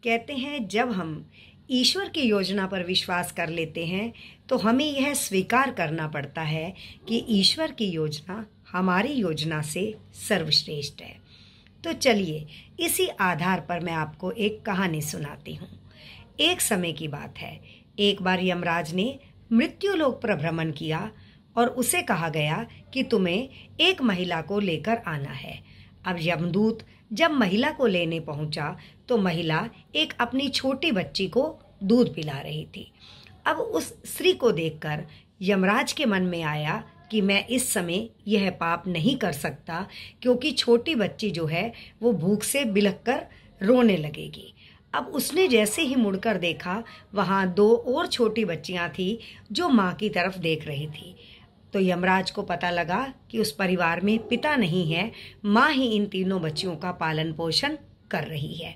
कहते हैं जब हम ईश्वर की योजना पर विश्वास कर लेते हैं तो हमें यह स्वीकार करना पड़ता है कि ईश्वर की योजना हमारी योजना से सर्वश्रेष्ठ है। तो चलिए इसी आधार पर मैं आपको एक कहानी सुनाती हूँ। एक समय की बात है, एक बार यमराज ने मृत्युलोक पर भ्रमण किया और उसे कहा गया कि तुम्हें एक महिला को लेकर आना है। अब यमदूत जब महिला को लेने पहुंचा तो महिला एक अपनी छोटी बच्ची को दूध पिला रही थी। अब उस स्त्री को देखकर यमराज के मन में आया कि मैं इस समय यह पाप नहीं कर सकता, क्योंकि छोटी बच्ची जो है वो भूख से बिलख कर रोने लगेगी। अब उसने जैसे ही मुड़कर देखा, वहां 2 और छोटी बच्चियां थी जो माँ की तरफ देख रही थी। तो यमराज को पता लगा कि उस परिवार में पिता नहीं है, माँ ही इन तीनों बच्चियों का पालन पोषण कर रही है।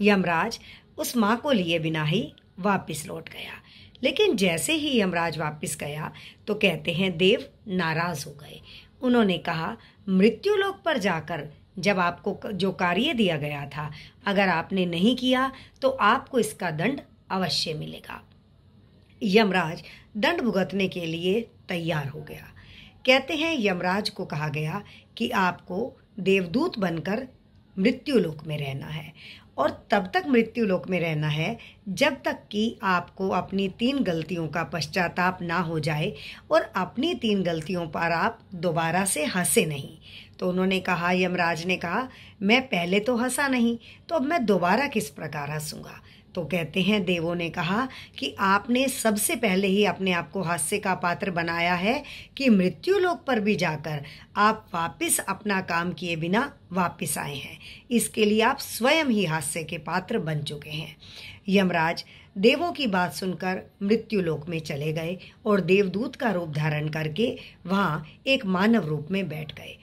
यमराज उस माँ को लिए बिना ही वापस लौट गया। लेकिन जैसे ही यमराज वापस गया तो कहते हैं देव नाराज हो गए। उन्होंने कहा, मृत्युलोक पर जाकर जब आपको जो कार्य दिया गया था, अगर आपने नहीं किया तो आपको इसका दंड अवश्य मिलेगा। यमराज दंड भुगतने के लिए तैयार हो गया। कहते हैं यमराज को कहा गया कि आपको देवदूत बनकर मृत्युलोक में रहना है और तब तक मृत्युलोक में रहना है जब तक कि आपको अपनी 3 गलतियों का पश्चाताप ना हो जाए और अपनी 3 गलतियों पर आप दोबारा से हंसे नहीं। तो उन्होंने कहा, यमराज ने कहा, मैं पहले तो हंसा नहीं, तो अब मैं दोबारा किस प्रकार हंसूंगा। तो कहते हैं देवों ने कहा कि आपने सबसे पहले ही अपने आप को हास्य का पात्र बनाया है कि मृत्युलोक पर भी जाकर आप वापस अपना काम किए बिना वापस आए हैं। इसके लिए आप स्वयं ही हास्य के पात्र बन चुके हैं। यमराज देवों की बात सुनकर मृत्युलोक में चले गए और देवदूत का रूप धारण करके वहां एक मानव रूप में बैठ गए।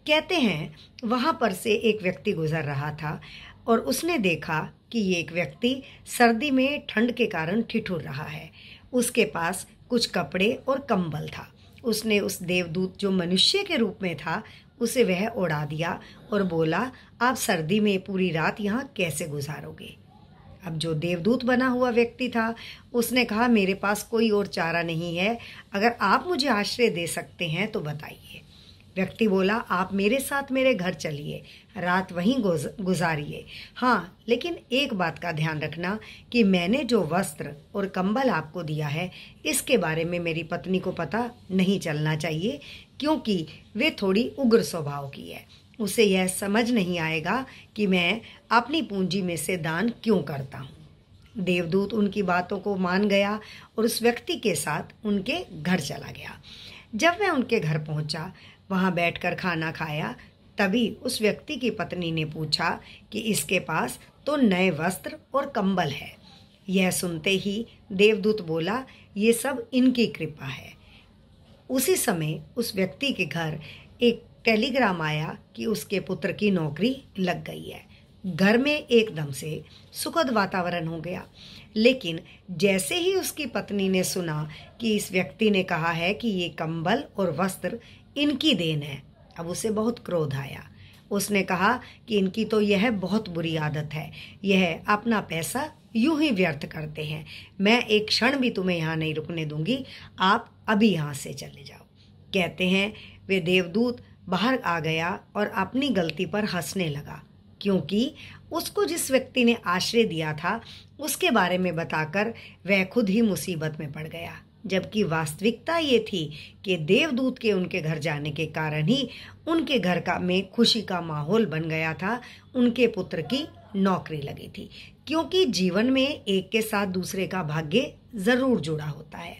कहते हैं वहां पर से एक व्यक्ति गुजर रहा था और उसने देखा कि ये एक व्यक्ति सर्दी में ठंड के कारण ठिठुर रहा है। उसके पास कुछ कपड़े और कंबल था। उसने उस देवदूत जो मनुष्य के रूप में था उसे वह उड़ा दिया और बोला, आप सर्दी में पूरी रात यहाँ कैसे गुजारोगे। अब जो देवदूत बना हुआ व्यक्ति था उसने कहा, मेरे पास कोई और चारा नहीं है, अगर आप मुझे आश्रय दे सकते हैं तो बताइए। व्यक्ति बोला, आप मेरे साथ मेरे घर चलिए, रात वहीं गुजारिए। हाँ, लेकिन एक बात का ध्यान रखना कि मैंने जो वस्त्र और कंबल आपको दिया है इसके बारे में मेरी पत्नी को पता नहीं चलना चाहिए, क्योंकि वे थोड़ी उग्र स्वभाव की है। उसे यह समझ नहीं आएगा कि मैं अपनी पूंजी में से दान क्यों करता हूँ। देवदूत उनकी बातों को मान गया और उस व्यक्ति के साथ उनके घर चला गया। जब वह उनके घर पहुंचा, वहां बैठकर खाना खाया, तभी उस व्यक्ति की पत्नी ने पूछा कि इसके पास तो नए वस्त्र और कंबल है। यह सुनते ही देवदूत बोला, ये सब इनकी कृपा है। उसी समय उस व्यक्ति के घर एक टेलीग्राम आया कि उसके पुत्र की नौकरी लग गई है। घर में एकदम से सुखद वातावरण हो गया। लेकिन जैसे ही उसकी पत्नी ने सुना कि इस व्यक्ति ने कहा है कि ये कंबल और वस्त्र इनकी देन है, अब उसे बहुत क्रोध आया। उसने कहा कि इनकी तो यह बहुत बुरी आदत है, यह अपना पैसा यूं ही व्यर्थ करते हैं। मैं एक क्षण भी तुम्हें यहाँ नहीं रुकने दूंगी, आप अभी यहाँ से चले जाओ। कहते हैं वे देवदूत बाहर आ गया और अपनी गलती पर हंसने लगा, क्योंकि उसको जिस व्यक्ति ने आश्रय दिया था उसके बारे में बताकर वह खुद ही मुसीबत में पड़ गया। जबकि वास्तविकता ये थी कि देवदूत के उनके घर जाने के कारण ही उनके घर का में खुशी का माहौल बन गया था। उनके पुत्र की नौकरी लगी थी, क्योंकि जीवन में एक के साथ दूसरे का भाग्य जरूर जुड़ा होता है।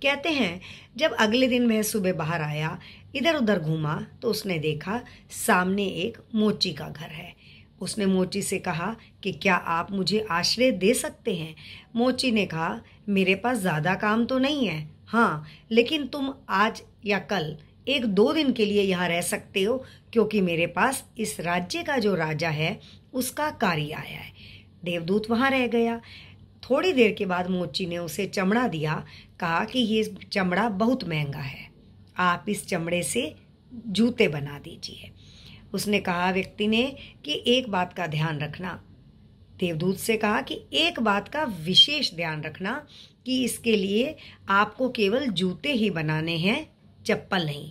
कहते हैं जब अगले दिन वह सुबह बाहर आया, इधर उधर घूमा तो उसने देखा सामने एक मोची का घर है। उसने मोची से कहा कि क्या आप मुझे आश्रय दे सकते हैं। मोची ने कहा, मेरे पास ज़्यादा काम तो नहीं है, हाँ, लेकिन तुम आज या कल 1-2 दिन के लिए यहाँ रह सकते हो, क्योंकि मेरे पास इस राज्य का जो राजा है उसका कार्य आया है। देवदूत वहाँ रह गया। थोड़ी देर के बाद मोची ने उसे चमड़ा दिया, कहा कि ये चमड़ा बहुत महंगा है, आप इस चमड़े से जूते बना दीजिए। उसने कहा व्यक्ति ने कि एक बात का ध्यान रखना, देवदूत से कहा कि एक बात का विशेष ध्यान रखना कि इसके लिए आपको केवल जूते ही बनाने हैं, चप्पल नहीं।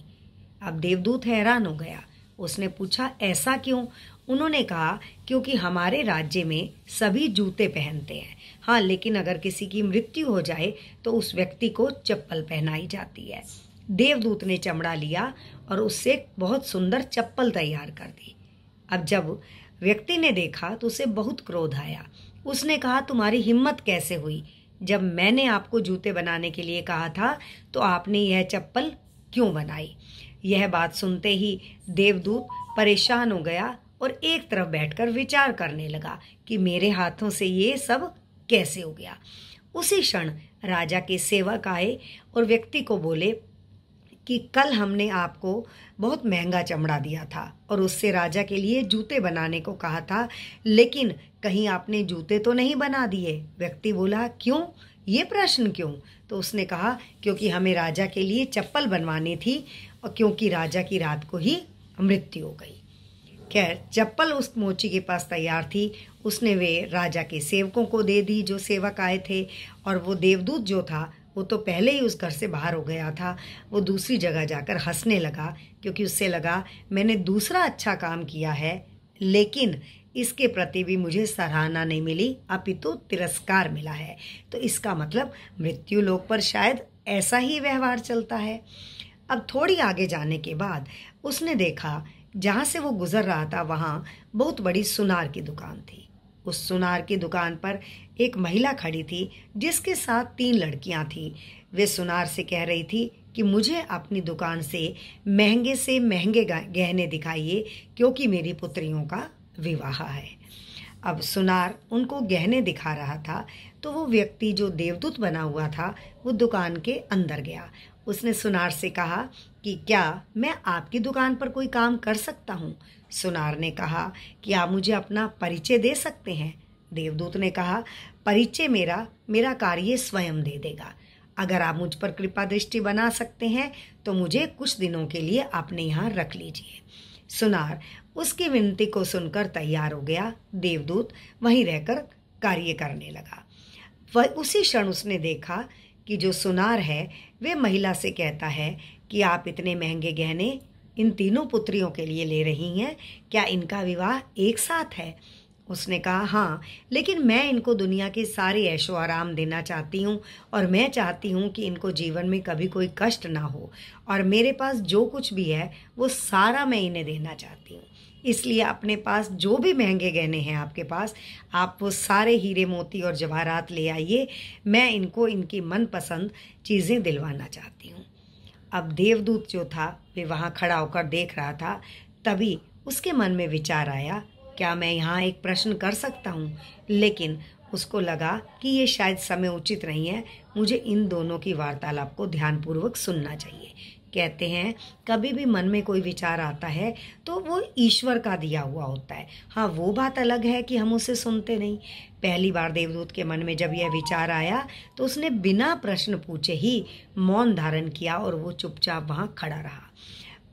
अब देवदूत हैरान हो गया। उसने पूछा, ऐसा क्यों? उन्होंने कहा, क्योंकि हमारे राज्य में सभी जूते पहनते हैं। हाँ, लेकिन अगर किसी की मृत्यु हो जाए तो उस व्यक्ति को चप्पल पहनाई जाती है। देवदूत ने चमड़ा लिया और उससे एक बहुत सुंदर चप्पल तैयार कर दी। अब जब व्यक्ति ने देखा तो उसे बहुत क्रोध आया। उसने कहा, तुम्हारी हिम्मत कैसे हुई? जब मैंने आपको जूते बनाने के लिए कहा था तो आपने यह चप्पल क्यों बनाई? यह बात सुनते ही देवदूत परेशान हो गया और एक तरफ बैठकर विचार करने लगा कि मेरे हाथों से ये सब कैसे हो गया। उसी क्षण राजा के सेवक आए और व्यक्ति को बोले कि कल हमने आपको बहुत महंगा चमड़ा दिया था और उससे राजा के लिए जूते बनाने को कहा था, लेकिन कहीं आपने जूते तो नहीं बना दिए? व्यक्ति बोला, क्यों? ये प्रश्न क्यों? तो उसने कहा, क्योंकि हमें राजा के लिए चप्पल बनवानी थी और क्योंकि राजा की रात को ही मृत्यु हो गई। खैर, चप्पल उस मोची के पास तैयार थी। उसने वे राजा के सेवकों को दे दी जो सेवक आए थे, और वो देवदूत जो था वो तो पहले ही उस घर से बाहर हो गया था। वो दूसरी जगह जाकर हंसने लगा, क्योंकि उससे लगा मैंने दूसरा अच्छा काम किया है, लेकिन इसके प्रति भी मुझे सराहना नहीं मिली, अपितु तिरस्कार मिला है। तो इसका मतलब मृत्यु लोक पर शायद ऐसा ही व्यवहार चलता है। अब थोड़ी आगे जाने के बाद उसने देखा, जहाँ से वो गुजर रहा था वहाँ बहुत बड़ी सुनार की दुकान थी। उस सुनार की दुकान पर एक महिला खड़ी थी जिसके साथ 3 लड़कियां थीं। वे सुनार से कह रही थी कि मुझे अपनी दुकान से महंगे गहने दिखाइए, क्योंकि मेरी पुत्रियों का विवाह है। अब सुनार उनको गहने दिखा रहा था तो वो व्यक्ति जो देवदूत बना हुआ था वो दुकान के अंदर गया। उसने सुनार से कहा कि क्या मैं आपकी दुकान पर कोई काम कर सकता हूँ? सुनार ने कहा कि आप मुझे अपना परिचय दे सकते हैं। देवदूत ने कहा, परिचय मेरा कार्य स्वयं दे देगा। अगर आप मुझ पर कृपा दृष्टि बना सकते हैं तो मुझे कुछ दिनों के लिए अपने यहाँ रख लीजिए। सुनार उसकी विनती को सुनकर तैयार हो गया। देवदूत वहीं रहकर कार्य करने लगा। वह उसी क्षण उसने देखा कि जो सुनार है वे महिला से कहता है कि आप इतने महंगे गहने इन 3 पुत्रियों के लिए ले रही हैं, क्या इनका विवाह एक साथ है? उसने कहा, हाँ, लेकिन मैं इनको दुनिया के सारे ऐशो आराम देना चाहती हूँ और मैं चाहती हूँ कि इनको जीवन में कभी कोई कष्ट ना हो, और मेरे पास जो कुछ भी है वो सारा मैं इन्हें देना चाहती हूँ। इसलिए अपने पास जो भी महंगे गहने हैं आपके पास, आप वो सारे हीरे मोती और जवाहरात ले आइए। मैं इनको इनकी मनपसंद चीज़ें दिलवाना चाहती हूँ। अब देवदूत जो था वे वहाँ खड़ा होकर देख रहा था। तभी उसके मन में विचार आया, क्या मैं यहाँ एक प्रश्न कर सकता हूँ? लेकिन उसको लगा कि ये शायद समय उचित नहीं है, मुझे इन दोनों की वार्तालाप को ध्यानपूर्वक सुनना चाहिए। कहते हैं कभी भी मन में कोई विचार आता है तो वो ईश्वर का दिया हुआ होता है। हाँ, वो बात अलग है कि हम उसे सुनते नहीं। पहली बार देवदूत के मन में जब यह विचार आया तो उसने बिना प्रश्न पूछे ही मौन धारण किया और वो चुपचाप वहाँ खड़ा रहा।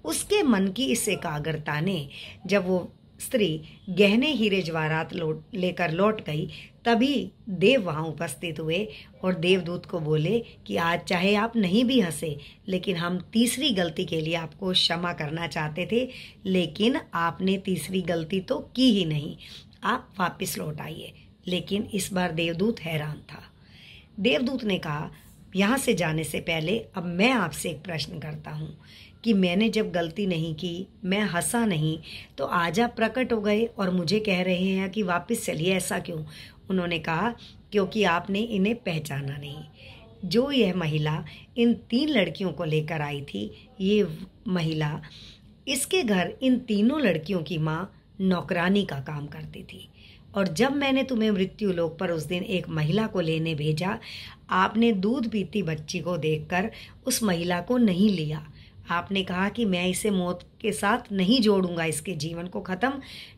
उसके मन की इस एकाग्रता ने जब वो स्त्री गहने हीरे जवाहरात लेकर लौट गई, तभी देव वहाँ उपस्थित हुए और देवदूत को बोले कि आज चाहे आप नहीं भी हंसे, लेकिन हम तीसरी गलती के लिए आपको क्षमा करना चाहते थे, लेकिन आपने तीसरी गलती तो की ही नहीं, आप वापस लौट आइए। लेकिन इस बार देवदूत हैरान था। देवदूत ने कहा, यहाँ से जाने से पहले अब मैं आपसे एक प्रश्न करता हूँ कि मैंने जब गलती नहीं की, मैं हंसा नहीं, तो आज आप प्रकट हो गए और मुझे कह रहे हैं कि वापस चलिए, ऐसा क्यों? उन्होंने कहा, क्योंकि आपने इन्हें पहचाना नहीं। जो यह महिला इन 3 लड़कियों को लेकर आई थी, ये महिला, इसके घर इन 3 लड़कियों की माँ नौकरानी का काम करती थी। और जब मैंने तुम्हें मृत्यु लोक पर उस दिन एक महिला को लेने भेजा, आपने दूध पीती बच्ची को देखकर उस महिला को नहीं लिया। आपने कहा कि मैं इसे मौत के साथ नहीं जोड़ूंगा, इसके जीवन को ख़त्म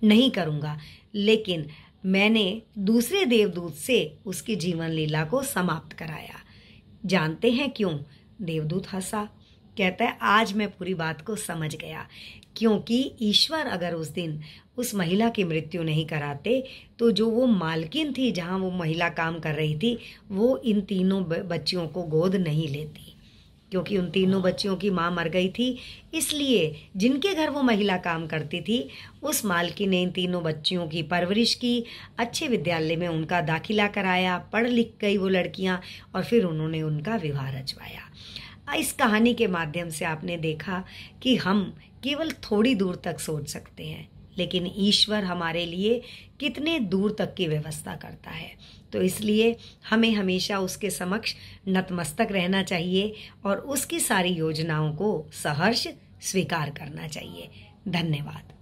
नहीं करूंगा, लेकिन मैंने दूसरे देवदूत से उसकी जीवन लीला को समाप्त कराया। जानते हैं क्यों? देवदूत हंसा, कहता है, आज मैं पूरी बात को समझ गया। क्योंकि ईश्वर अगर उस दिन उस महिला की मृत्यु नहीं कराते तो जो वो मालकिन थी जहाँ वो महिला काम कर रही थी, वो इन तीनों बच्चियों को गोद नहीं लेती, क्योंकि उन तीनों बच्चियों की माँ मर गई थी। इसलिए जिनके घर वो महिला काम करती थी, उस मालकिन ने इन तीनों बच्चियों की परवरिश की, अच्छे विद्यालय में उनका दाखिला कराया, पढ़ लिख गई वो लड़कियाँ, और फिर उन्होंने उनका विवाह रचवाया। इस कहानी के माध्यम से आपने देखा कि हम केवल थोड़ी दूर तक सोच सकते हैं, लेकिन ईश्वर हमारे लिए कितने दूर तक की व्यवस्था करता है। तो इसलिए हमें हमेशा उसके समक्ष नतमस्तक रहना चाहिए और उसकी सारी योजनाओं को सहर्ष स्वीकार करना चाहिए। धन्यवाद।